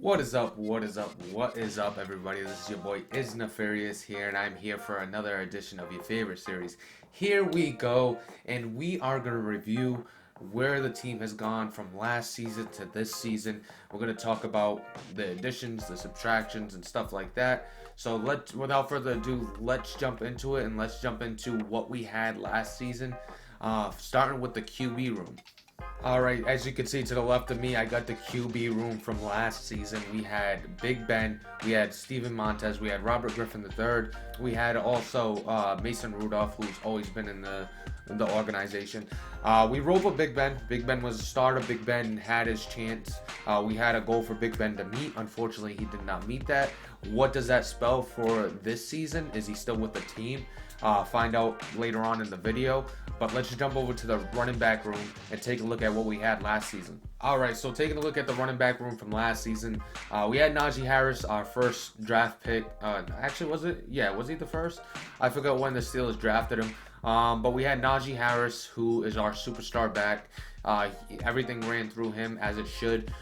What is up? What is up? What is up, everybody? This is your boy Is Nefarious here, and I'm here for another edition of your favorite series. Here we go, and we are going to review where the team has gone from last season to this season. We're going to talk about the additions, the subtractions, and stuff like that. So without further ado, let's jump into it, and let's jump into what we had last season, starting with the QB room. Alright, as you can see to the left of me, I got the QB room from last season. We had Big Ben, we had Steven Montez, we had Robert Griffin III, we had also Mason Rudolph, who's always been in the organization. We rolled with Big Ben. Big Ben was a starter. Big Ben had his chance. We had a goal for Big Ben to meet. Unfortunately, he did not meet that. What does that spell for this season? Is he still with the team? Find out later on in the video. But let's jump over to the running back room and take a look at what we had last season. Alright, so taking a look at the running back room from last season, we had Najee Harris, our first draft pick. Actually, was it? Yeah, was he the first? I forgot when the Steelers drafted him. But we had Najee Harris, who is our superstar back. Everything ran through him as it should.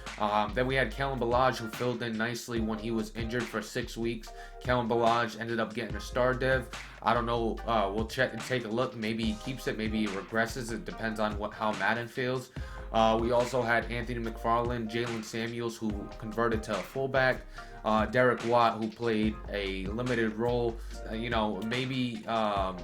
Then we had Kalen Ballage, who filled in nicely when he was injured for 6 weeks. Kalen Ballage ended up getting a star dev. I don't know. We'll check and take a look. Maybe he keeps it. Maybe he regresses. It depends on how Madden feels. We also had Anthony McFarland, Jalen Samuels, who converted to a fullback. Derek Watt, who played a limited role. Maybe. The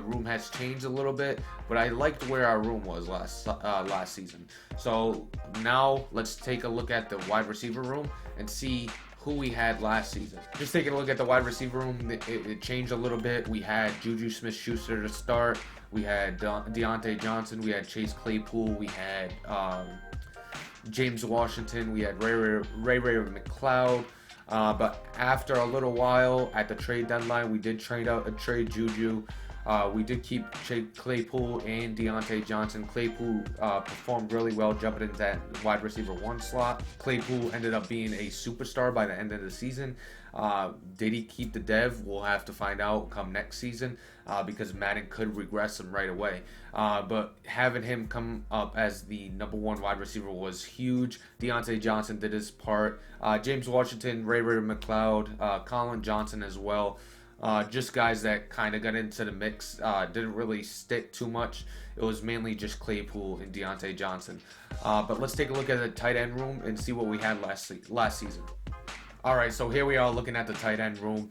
room has changed a little bit, but I liked where our room was last season. So now let's take a look at the wide receiver room and see who we had last season. Just taking a look at the wide receiver room, it changed a little bit. We had Juju Smith-Schuster to start. We had Deontay Johnson. We had Chase Claypool. We had James Washington. We had Ray McLeod. But after a little while at the trade deadline, we did trade Juju. We did keep Claypool and Deontay Johnson. Claypool performed really well jumping into that wide receiver 1 slot. Claypool ended up being a superstar by the end of the season. Did he keep the dev? We'll have to find out come next season because Madden could regress him right away. But having him come up as the #1 wide receiver was huge. Deontay Johnson did his part. James Washington, Ray McLeod, Colin Johnson as well. Just guys that kind of got into the mix, didn't really stick too much. It was mainly just Claypool and Deontay Johnson. But let's take a look at the tight end room and see what we had last season. Alright, so here we are looking at the tight end room.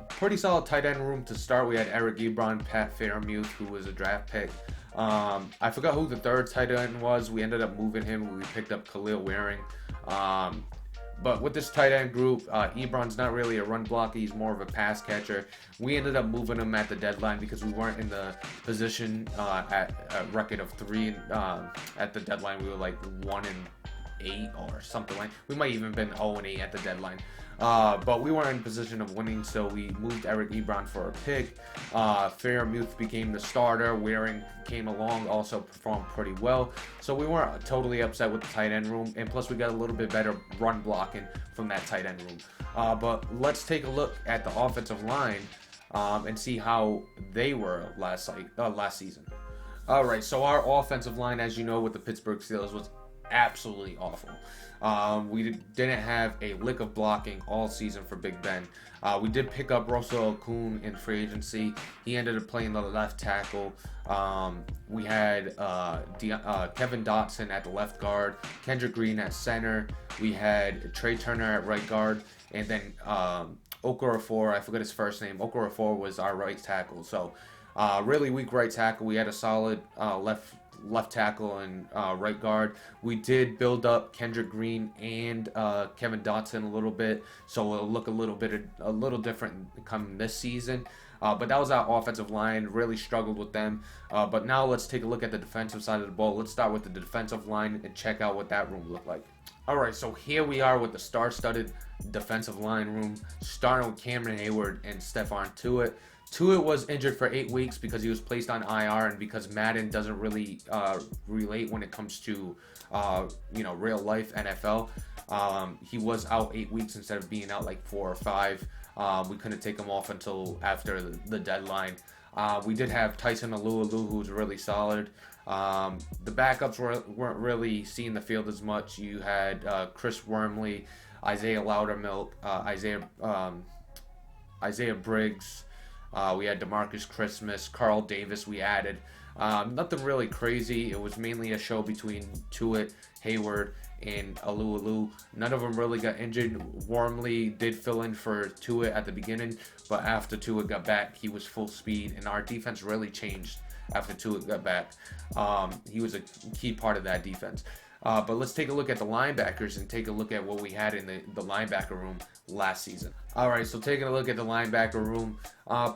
Pretty solid tight end room to start. We had Eric Ebron, Pat Fairmuth, who was a draft pick. I forgot who the third tight end was. We ended up moving him. We picked up Khalil Waring. But with this tight end group, Ebron's not really a run blocker. He's more of a pass catcher. We ended up moving him at the deadline because we weren't in the position at a record of 3 at the deadline. We were like 1-8 or something like. We might even been 0-8 at the deadline. But we weren't in position of winning, so we moved Eric Ebron for a pick. Fairmuth became the starter. Waring came along, also performed pretty well. So we weren't totally upset with the tight end room, and plus we got a little bit better run blocking from that tight end room. But let's take a look at the offensive line and see how they were last season. All right, so our offensive line, as you know, with the Pittsburgh Steelers was absolutely awful. We didn't have a lick of blocking all season for Big Ben. We did pick up Russell Okung in free agency. He ended up playing the left tackle. We had Kevin Dotson at the left guard, Kendra Green at center. We had Trey Turner at right guard, and then Okorafor, I forget his first name. Okorafor was our right tackle. So really weak right tackle. We had a solid left tackle and right guard. We did build up Kendra Green and Kevin Dotson a little bit, so it'll look a little different come this season. But that was our offensive line. Really struggled with them. But now let's take a look at the defensive side of the ball. Let's start with the defensive line and check out what that room looked like. Alright, so here we are with the star-studded defensive line room, starting with Cameron Hayward and Stephon Tuitt. Tuitt was injured for 8 weeks because he was placed on IR, and because Madden doesn't really relate when it comes to real life NFL. He was out 8 weeks instead of being out like 4 or 5. We couldn't take him off until after the deadline. We did have Tyson Alualu, who was really solid. The backups weren't really seeing the field as much. You had Chris Wormley, Isaiah Loudermilk, Isaiah Briggs. We had DeMarcus Christmas, Carl Davis we added. Nothing really crazy. It was mainly a show between Tuitt, Hayward, and Alu. None of them really got injured. Wormley did fill in for Tuitt at the beginning, but after Tuitt got back, he was full speed, and our defense really changed after Tuitt got back. He was a key part of that defense. But let's take a look at the linebackers and take a look at what we had in the linebacker room last season. All right, so taking a look at the linebacker room,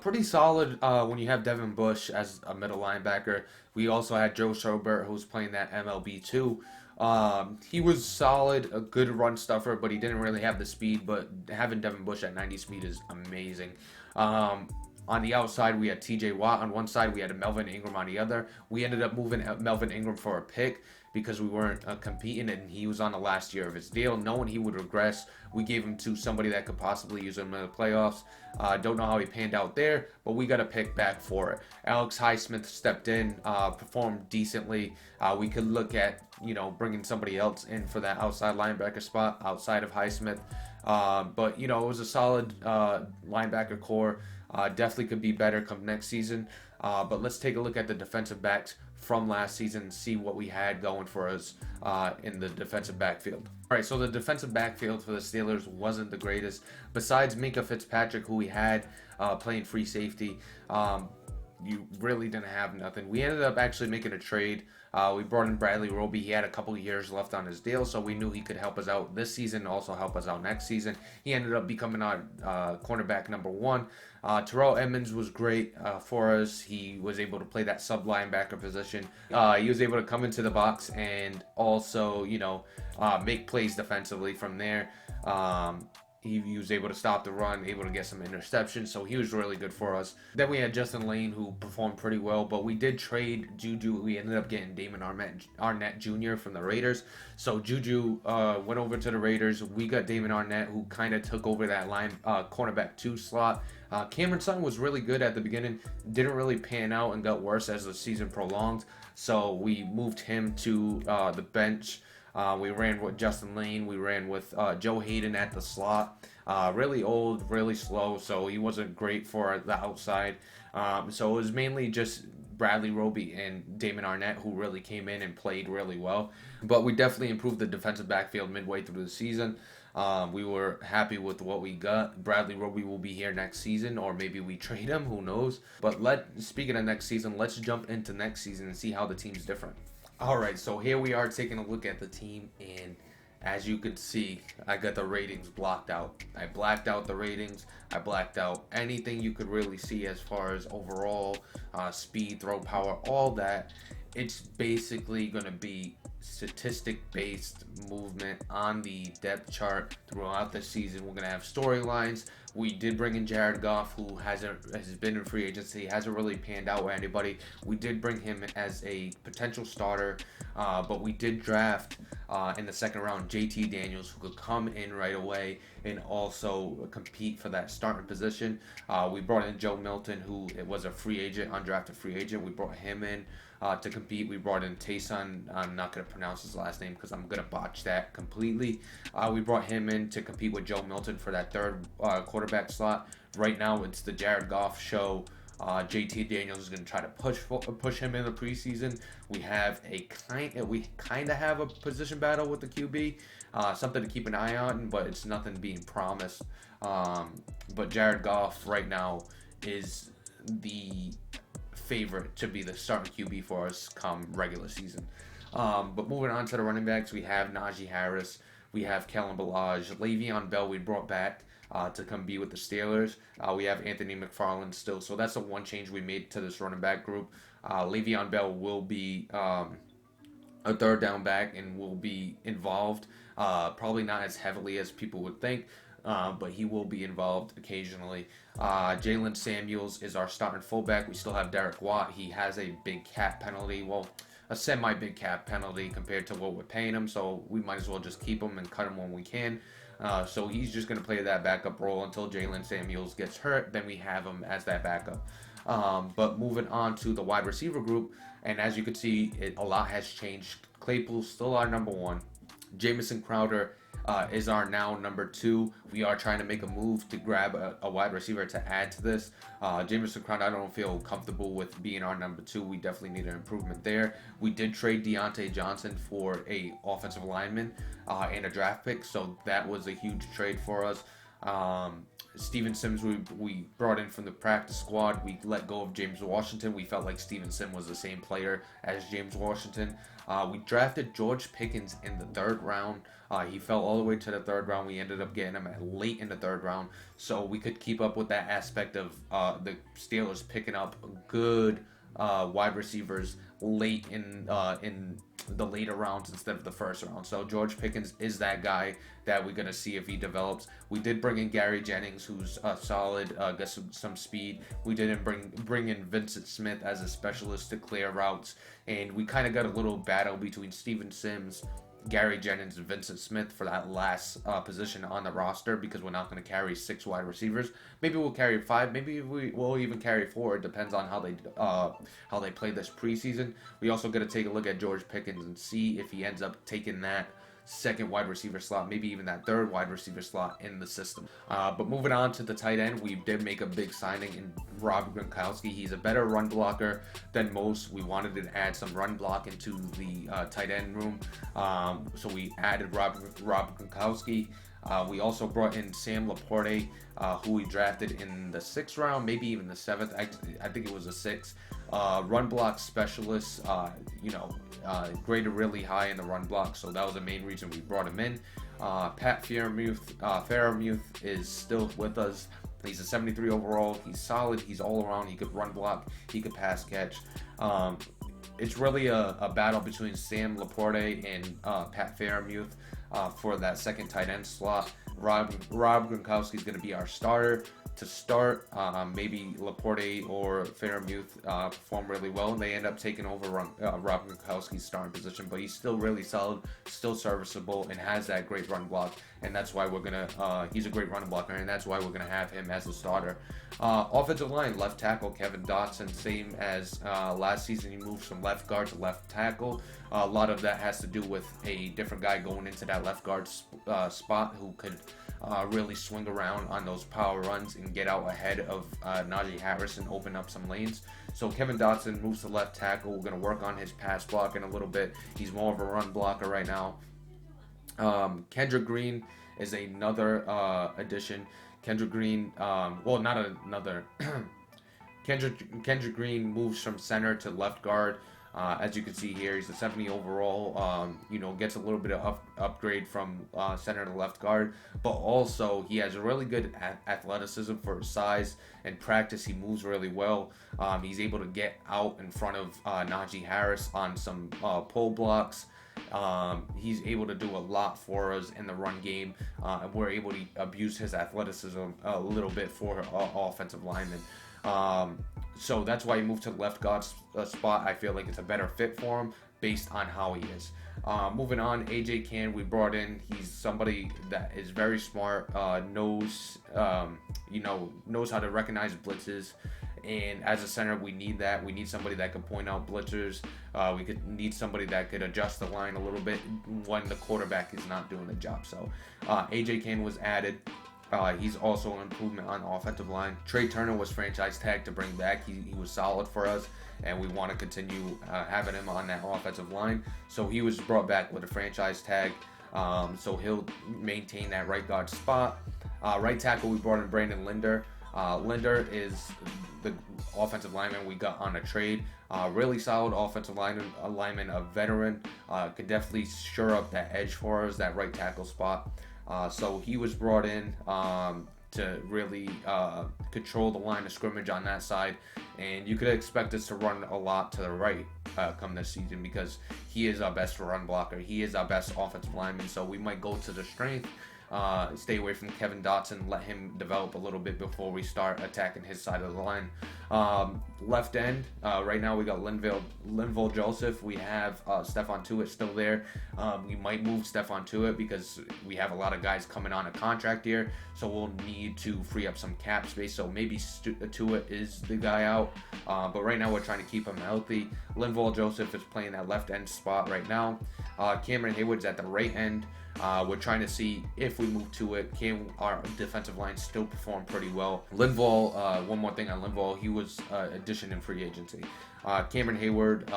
pretty solid when you have Devin Bush as a middle linebacker. We also had Joe Schobert, who was playing that MLB too. He was solid, a good run stuffer, but he didn't really have the speed. But having Devin Bush at 90 speed is amazing. On the outside, we had TJ Watt on one side. We had Melvin Ingram on the other. We ended up moving Melvin Ingram for a pick because we weren't competing, and he was on the last year of his deal. Knowing he would regress, we gave him to somebody that could possibly use him in the playoffs. Don't know how he panned out there, but we got a pick back for it. Alex Highsmith stepped in, performed decently. We could look at, bringing somebody else in for that outside linebacker spot outside of Highsmith. But, it was a solid linebacker core. Definitely could be better come next season. But let's take a look at the defensive backs from last season and see what we had going for us in the defensive backfield. All right, so the defensive backfield for the Steelers wasn't the greatest. Besides Minkah Fitzpatrick, who we had playing free safety, you really didn't have nothing. We ended up actually making a trade. We brought in Bradley Roby. He had a couple of years left on his deal, so we knew he could help us out this season, also help us out next season. He ended up becoming our cornerback number 1. Terrell Edmonds was great for us. He was able to play that sub linebacker position. He was able to come into the box and also, make plays defensively from there. He was able to stop the run, able to get some interceptions, so he was really good for us. Then we had Justin Lane, who performed pretty well, but we did trade Juju. We ended up getting Damon Arnett Jr. from the Raiders. So Juju went over to the Raiders. We got Damon Arnett, who kind of took over that cornerback 2 slot. Cameron Sutton was really good at the beginning, didn't really pan out and got worse as the season prolonged. So we moved him to the bench. We ran with Justin Lane. We ran with Joe Hayden at the slot. Really old, really slow, so he wasn't great for the outside. So it was mainly just Bradley Roby and Damon Arnett who really came in and played really well. But we definitely improved the defensive backfield midway through the season. We were happy with what we got. Bradley Roby will be here next season, or maybe we trade him, who knows. But speaking of next season, let's jump into next season and see how the team's different. All right, so here we are taking a look at the team, and as you can see, I got the ratings blocked out. I blacked out the ratings. I blacked out anything you could really see as far as overall speed, throw power, all that. It's basically going to be statistic-based movement on the depth chart throughout the season. We're going to have storylines. We did bring in Jared Goff, who has been in free agency, hasn't really panned out with anybody. We did bring him as a potential starter, but we did draft in the second round JT Daniels, who could come in right away and also compete for that starting position. We brought in Joe Milton, who was a free agent, undrafted free agent. We brought him in to compete. We brought in Tayson. I'm not going to pronounce his last name because I'm going to botch that completely. We brought him in to compete with Joe Milton for that third quarterback slot. Right now, it's the Jared Goff show. JT Daniels is going to try to push him in the preseason. We kind of have a position battle with the QB, something to keep an eye on, but it's nothing being promised. But Jared Goff right now is the favorite to be the starting QB for us come regular season. But moving on to the running backs, we have Najee Harris, we have Kellen Ballage, Le'Veon Bell we brought back to come be with the Steelers. We have Anthony McFarland still, so that's the one change we made to this running back group. Le'Veon Bell will be a third down back and will be involved, probably not as heavily as people would think. But he will be involved occasionally. Jalen Samuels is our starting fullback. We still have Derek Watt. He has a big cap penalty. Well, a semi-big cap penalty compared to what we're paying him, so we might as well just keep him and cut him when we can. So he's just going to play that backup role until Jalen Samuels gets hurt. Then we have him as that backup. But moving on to the wide receiver group, and as you can see, a lot has changed. Claypool's still our number one. Jamison Crowder is our now number two. We are trying to make a move to grab a wide receiver to add to this. Jamison Crowder, I don't feel comfortable with being our number two. We definitely need an improvement there. We did trade Deontay Johnson for a offensive lineman and a draft pick, so that was a huge trade for us. Steven Sims, we brought in from the practice squad. We let go of James Washington. We felt like Steven Sims was the same player as James Washington. We drafted George Pickens in the third round. He fell all the way to the third round. We ended up getting him late in the third round, so we could keep up with that aspect of the Steelers picking up good wide receivers late in the later rounds instead of the first round. So George Pickens is that guy that we're gonna see if he develops. We did bring in Gary Jennings, who's solid, got some speed. We didn't bring in Vincent Smith as a specialist to clear routes, and we kind of got a little battle between Steven Sims, Gary Jennings, and Vincent Smith for that last position on the roster, because we're not going to carry 6 wide receivers. Maybe we'll carry 5. Maybe we'll even carry 4. It depends on how they play this preseason. We also got to take a look at George Pickens and see if he ends up taking that second wide receiver slot, maybe even that third wide receiver slot in the system. But moving on to the tight end, we did make a big signing in Rob Gronkowski. He's a better run blocker than most. We wanted to add some run block into the tight end room, so we added Rob Gronkowski. We also brought in Sam Laporte, who we drafted in the 6th round, maybe even the 7th. I think it was the 6th. Run block specialist, graded really high in the run block, so that was the main reason we brought him in. Pat Freiermuth is still with us. He's a 73 overall. He's solid. He's all around. He could run block. He could pass catch. It's really a battle between Sam Laporte and Pat Freiermuth for that second tight end slot. Rob Gronkowski is going to be our starter to start. Maybe Laporte or Freiermuth perform really well, and they end up taking over Rob Gronkowski's starting position. But he's still really solid, still serviceable, and has that great run block. And that's why we're gonna. He's a great run blocker, and that's why we're gonna have him as a starter. Offensive line, left tackle Kevin Dotson, same as last season. He moved from left guard to left tackle. A lot of that has to do with a different guy going into that left guard spot who could really swing around on those power runs and get out ahead of Najee Harris and open up some lanes. So Kevin Dotson moves to left tackle. We're going to work on his pass blocking a little bit. He's more of a run blocker right now. Kendra Green is another addition. Kendra Green, Kendra Green moves from center to left guard. As you can see here, he's a 70 overall, gets a little bit of upgrade from center to left guard, but also he has really good athleticism for his size. In practice, he moves really well. He's able to get out in front of Najee Harris on some pull blocks. He's able to do a lot for us in the run game, and we're able to abuse his athleticism a little bit for offensive linemen. So that's why he moved to the left guard spot. I feel like it's a better fit for him based on how he is. Moving on, AJ Cann, we brought in. He's somebody that is very smart, knows how to recognize blitzes. And as a center, we need that. We need somebody that can point out blitzers. We need somebody that could adjust the line a little bit when the quarterback is not doing the job. So AJ Cann was added. He's also an improvement on the offensive line. Trey Turner was franchise tagged to bring back. He was solid for us, and we want to continue having him on that offensive line. So he was brought back with a franchise tag. So he'll maintain that right guard spot. Right tackle, we brought in Brandon Linder. Linder is the offensive lineman we got on a trade. Really solid offensive lineman, a veteran. Could definitely shore up that edge for us, that right tackle spot. So he was brought in to really control the line of scrimmage on that side, and you could expect us to run a lot to the right come this season, because he is our best run blocker. He is our best offensive lineman, so we might go to the strength Stay away from Kevin Dotson. Let him develop a little bit before we start attacking his side of the line. Left end, right now we got Linval Joseph. We have Stephon Tuitt still there. We might move Stephon Tuitt because we have a lot of guys coming on a contract here, so we'll need to free up some cap space. So maybe Tuitt is the guy out, but right now we're trying to keep him healthy. Linval Joseph is playing that left end spot right now. Cameron Hayward's at the right end. We're trying to see if we move to it. Can our defensive line still perform pretty well? Linval, one more thing on Linval, he was addition in free agency. Cameron Hayward,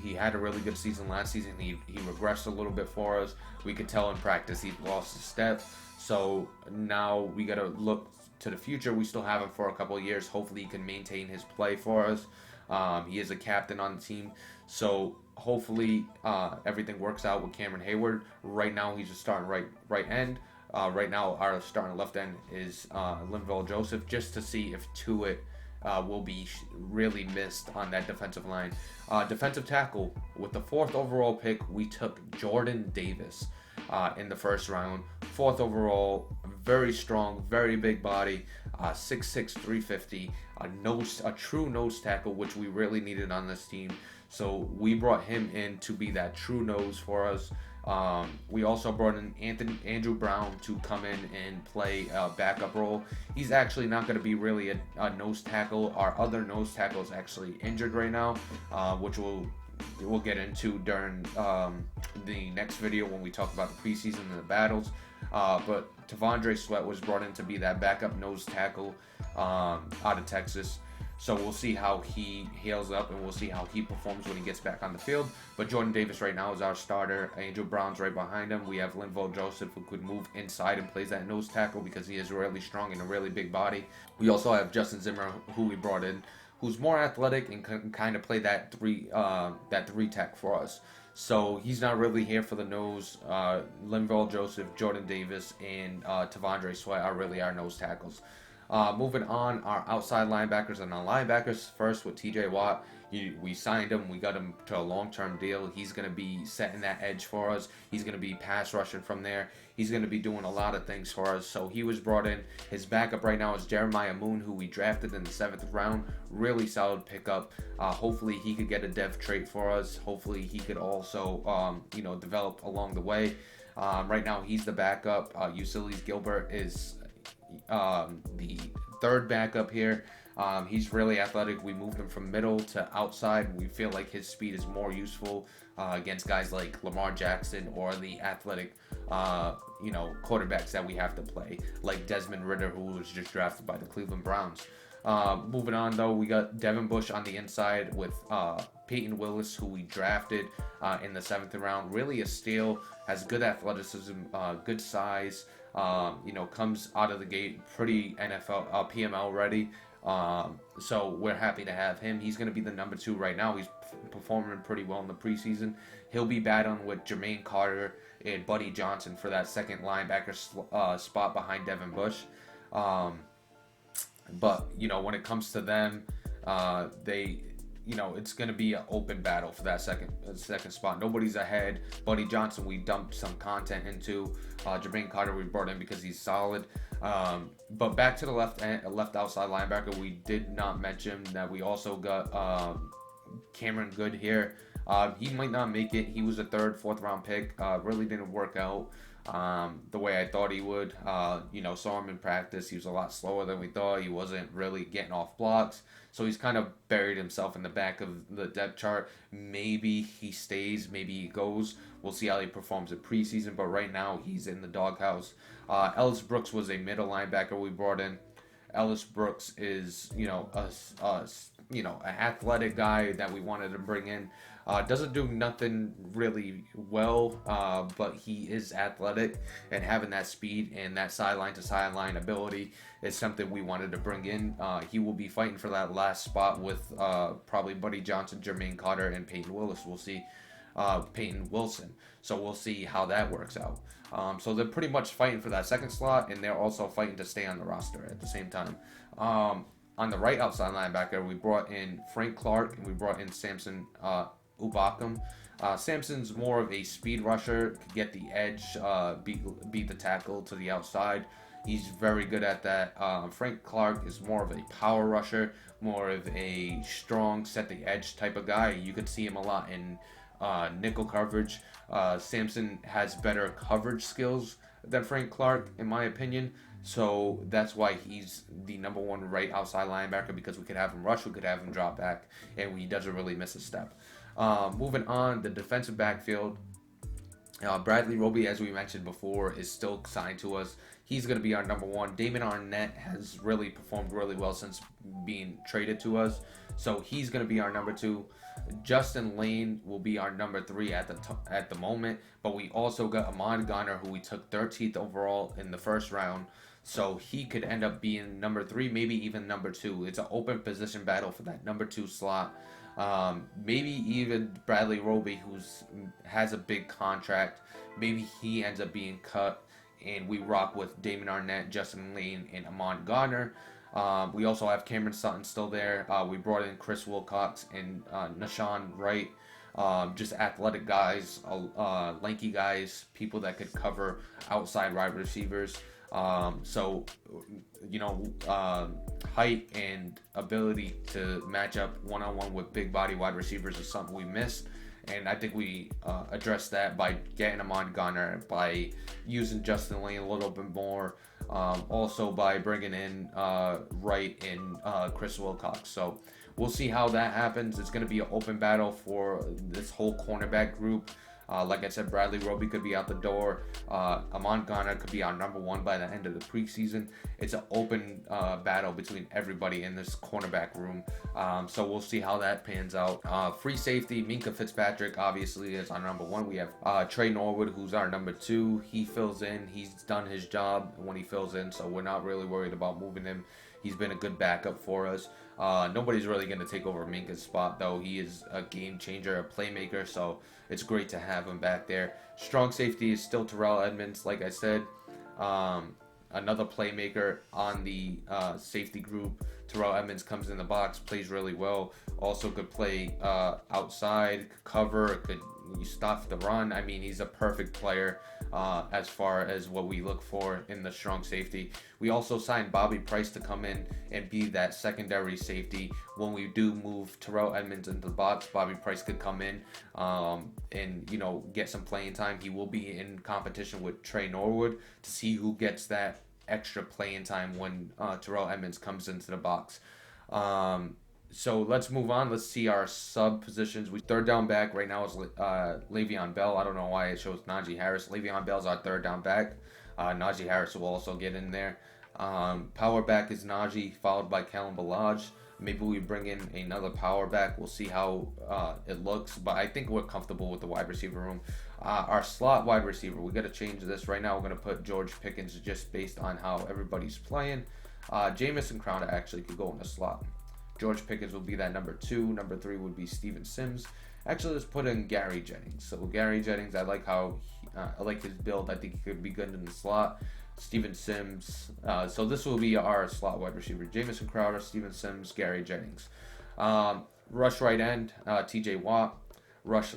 he had a really good season last season. He regressed a little bit for us. We could tell in practice he lost a step. So now we got to look to the future. We still have him for a couple of years. Hopefully he can maintain his play for us. He is a captain on the team. So hopefully everything works out with Cameron Hayward. Right now he's just starting right end. Right now our starting left end is Linval Joseph, just to see if Tuitt will be really missed on that defensive line. Defensive tackle, with the 4th overall pick, we took Jordan Davis in the first round. 4th overall, very strong, very big body, 6'6", 350, a true nose tackle, which we really needed on this team. So we brought him in to be that true nose for us. We also brought in Andrew Brown to come in and play a backup role. He's actually not going to be really a nose tackle. Our other nose tackle is actually injured right now, which we'll get into during the next video when we talk about the preseason and the battles. But T'Vondre Sweat was brought in to be that backup nose tackle out of Texas. So we'll see how he heals up, and we'll see how he performs when he gets back on the field. But Jordan Davis right now is our starter. Andrew Brown's right behind him. We have Linval Joseph, who could move inside and plays that nose tackle because he is really strong and a really big body. We also have Justin Zimmer, who we brought in, who's more athletic and can kind of play that three tech for us. So he's not really here for the nose. Linval Joseph, Jordan Davis, and T'Vondre Sweat are really our nose tackles. Moving on, our outside linebackers and our linebackers. First with TJ Watt, we signed him. We got him to a long-term deal. He's going to be setting that edge for us. He's going to be pass rushing from there. He's going to be doing a lot of things for us. So he was brought in. His backup right now is Jeremiah Moon, who we drafted in the 7th round. Really solid pickup. Hopefully he could get a dev trait for us. Hopefully he could also, develop along the way. Right now he's the backup. Ulysses Gilbert is the 3rd backup here. He's really athletic. We moved him from middle to outside. We feel like his speed is more useful against guys like Lamar Jackson or the athletic quarterbacks that we have to play, like Desmond Ridder, who was just drafted by the Cleveland Browns. Moving on, though, we got Devin Bush on the inside with Peyton Willis, who we drafted in the 7th round. Really a steal, has good athleticism, good size, comes out of the gate pretty NFL PML ready. So we're happy to have him. He's going to be the number 2 right now. He's performing pretty well in the preseason. He'll be battling with Jermaine Carter and Buddy Johnson for that second linebacker spot behind Devin Bush. But when it comes to them, it's going to be an open battle for that second spot. Nobody's ahead. Buddy Johnson, we dumped some content into. Jermaine Carter, we brought in because he's solid. But back to the left outside linebacker, we did not mention that we also got Cameron Good here. He might not make it. He was a 3rd, 4th round pick. Really didn't work out the way I thought he would. Saw him in practice. He was a lot slower than we thought. He wasn't really getting off blocks. So he's kind of buried himself in the back of the depth chart. Maybe he stays, maybe he goes. We'll see how he performs in preseason, but right now he's in the doghouse. Ellis Brooks was a middle linebacker we brought in. Ellis Brooks is, an athletic guy that we wanted to bring in. Doesn't do nothing really well, but he is athletic, and having that speed and that sideline to sideline ability is something we wanted to bring in. He will be fighting for that last spot with probably Buddy Johnson, Jermaine Carter, and Peyton Willis. We'll see. Peyton Wilson. So we'll see how that works out. So they're pretty much fighting for that second slot, and they're also fighting to stay on the roster at the same time. On the right outside linebacker, we brought in Frank Clark, and we brought in Samson Ubakam. Sampson's more of a speed rusher, could get the edge, beat the tackle to the outside. He's very good at that. Frank Clark is more of a power rusher, more of a strong set the edge type of guy. You could see him a lot in nickel coverage. Sampson has better coverage skills than Frank Clark, in my opinion. So that's why he's the number one right outside linebacker, because we could have him rush, we could have him drop back, and he doesn't really miss a step. Moving on, the defensive backfield. Bradley Roby, as we mentioned before, is still signed to us. He's going to be our number one. Damon Arnett has really performed really well since being traded to us, so he's going to be our number two. Justin Lane will be our number three at the moment, but we also got Ahmad Garner, who we took 13th overall in the first round, so he could end up being number three, maybe even number two. It's an open position battle for that number two slot. Maybe even Bradley Roby, has a big contract, maybe he ends up being cut, and we rock with Damon Arnett, Justin Lane, and Ahmad Garner. We also have Cameron Sutton still there. We brought in Chris Wilcox and Nashawn Wright. Just athletic guys, lanky guys, people that could cover outside wide receivers. So, height and ability to match up one-on-one with big body wide receivers is something we missed. And I think we addressed that by getting Ahmad Garner, by using Justin Lane a little bit more, also by bringing in Wright and Chris Wilcox. So we'll see how that happens. It's going to be an open battle for this whole cornerback group. Like I said, Bradley Roby could be out the door. Ahmad Garner could be our number one by the end of the preseason. It's an open battle between everybody in this cornerback room. So we'll see how that pans out. Free safety, Minkah Fitzpatrick obviously is our number one. We have Trey Norwood, who's our number two. He fills in. He's done his job when he fills in, so we're not really worried about moving him. He's been a good backup for us. Nobody's really going to take over Minkah's spot, though. He is a game changer, a playmaker, so it's great to have him back there. Strong safety is still Terrell Edmonds, like I said. Another playmaker on the safety group. Terrell Edmonds comes in the box, plays really well. Also could play outside, could cover, could stop the run. I mean, he's a perfect player as far as what we look for in the strong safety. We also signed Bobby Price to come in and be that secondary safety. When we do move Terrell Edmonds into the box, Bobby Price could come in and get some playing time. He will be in competition with Trey Norwood to see who gets that extra playing time when Terrell Edmonds comes into the box. So let's move on. Let's see our sub positions. Third down back right now is Le'Veon Bell. I don't know why it shows Najee Harris. Le'Veon Bell's our third down back. Najee Harris will also get in there. Power back is Najee, followed by Kalen Ballage. Maybe we bring in another power back. We'll see how it looks, but I think we're comfortable with the wide receiver room. Our slot wide receiver, we got to change this. Right now we're going to put George Pickens just based on how everybody's playing. Jamison Crowder actually could go in the slot. George Pickens will be that number two. Number three would be Steven Sims. Actually, let's put in Gary Jennings. So Gary Jennings, I like his build. I think he could be good in the slot. Steven Sims. So this will be our slot wide receiver. Jamison Crowder, Steven Sims, Gary Jennings. Rush right end, T.J. Watt. Rush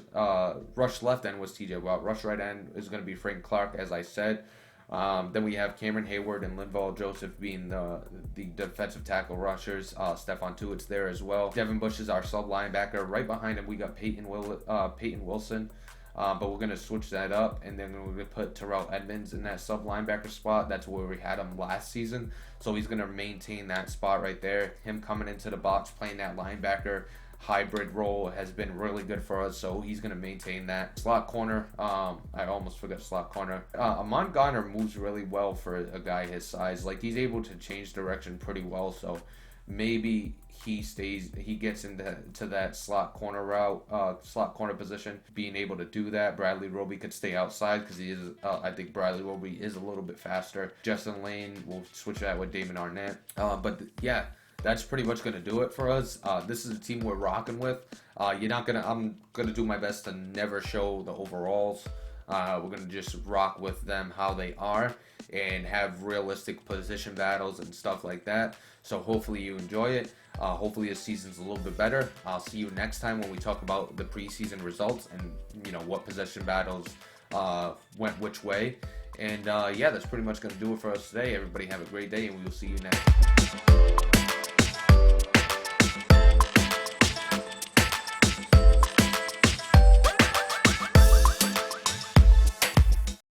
left end was T.J. Watt. Rush right end is going to be Frank Clark, as I said. Then we have Cameron Hayward and Linval Joseph being the defensive tackle rushers. Stephon Tuitt's there as well. Devin Bush is our sub linebacker. Right behind him we got Peyton Wilson. But we're going to switch that up, and then we're going to put Terrell Edmonds in that sub linebacker spot. That's where we had him last season. So he's going to maintain that spot right there. Him coming into the box, playing that linebacker hybrid role has been really good for us, so he's going to maintain that. Slot corner, I almost forgot slot corner. Ahmad Garner moves really well for a guy his size. Like, he's able to change direction pretty well, so maybe he gets into that slot corner position, being able to do that. Bradley Roby could stay outside because he is, I think Bradley Roby is a little bit faster. Justin Lane will switch that with Damon Arnett. Yeah, that's pretty much going to do it for us. This is a team we're rocking with. I'm going to do my best to never show the overalls. We're going to just rock with them how they are and have realistic position battles and stuff like that. So hopefully you enjoy it. Hopefully this season's a little bit better. I'll see you next time when we talk about the preseason results and what possession battles went which way. And yeah, that's pretty much going to do it for us today. Everybody have a great day, and we will see you next.